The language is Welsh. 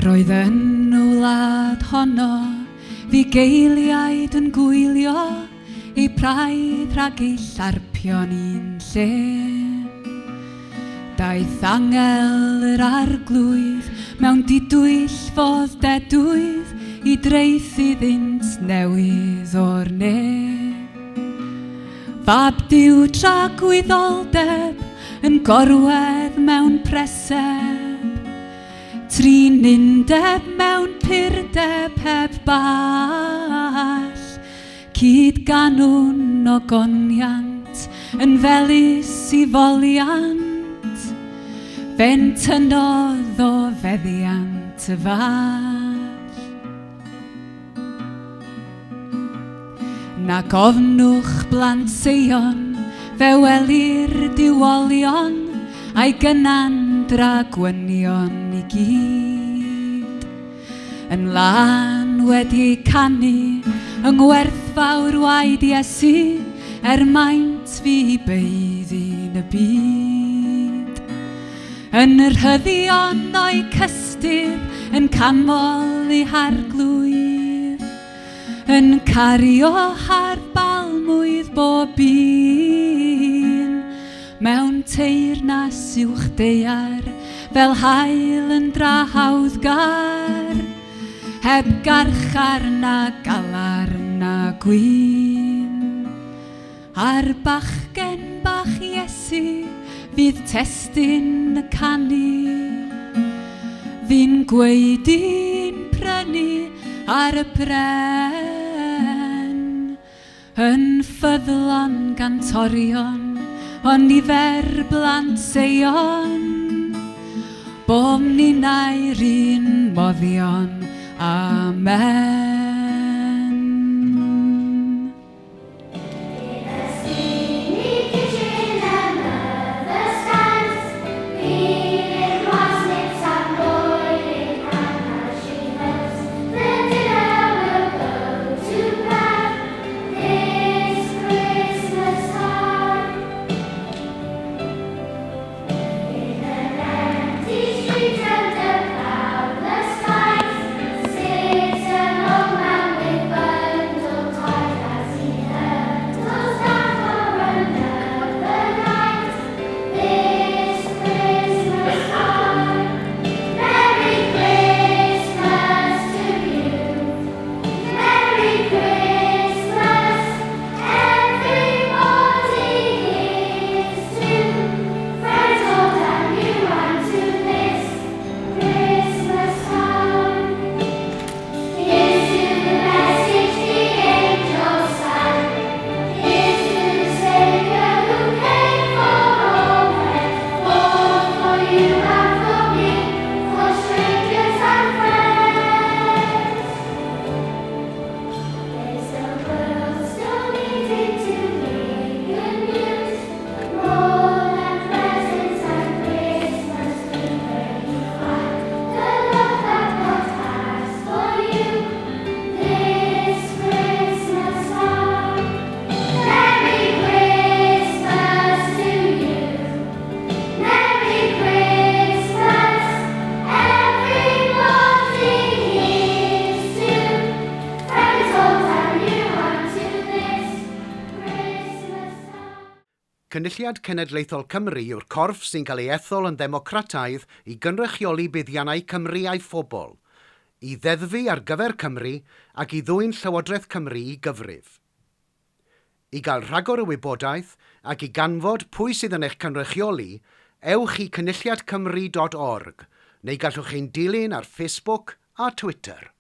Roedd yn wlad honno fi geiliaid yn gwylio ei praidd rhag ei llarpion un lle. Daeth angel yr arglwydd mewn didwyll fodd dedwydd i dreithi ddynt newydd o'r ne. Fab diw tra gwyddoldeb yn gorwedd mewn preseb, Trin undeb mewn pirdeb heb ball, Cyd ganwn o goniant yn felys i foliant, fe'n tynodd o feddiant y fall. Na gofnwch blant seion, fe welir diwolion, a'i gynandra gwynion i gyd. Yn lan wedi canu yng ngwerthfawr waed Iesu, maint fi beiddi'n y byd. Yn yr hyddion o'i cystydd yn canmol i harglwydd, yn cario har balmwydd bob un, mewn teyrnas uwch deiar fel haul yn drahawddgar, heb garchar na galar na gwyn. Ar bachgen bach Iesu fydd testyn y canu, fi'n gweudi'n prynu ar y pren, yn ffyddlon gantorion o nifer blant seion, bob ni'n air un moddion. Amen. Cynulliad Cenedlaethol Cymru yw'r corff sy'n cael ei ethol yn ddemocrataidd i gynrychioli buddiannau Cymru a'i phobl, i ddeddfu ar gyfer Cymru ac i ddwyn Llywodraeth Cymru i gyfrif. I gael rhagor y wybodaeth ac i ganfod pwy sydd yn eich cynrychioli, ewch i cynulliadcymru.org neu gallwch chi'n dilyn ar Facebook a Twitter.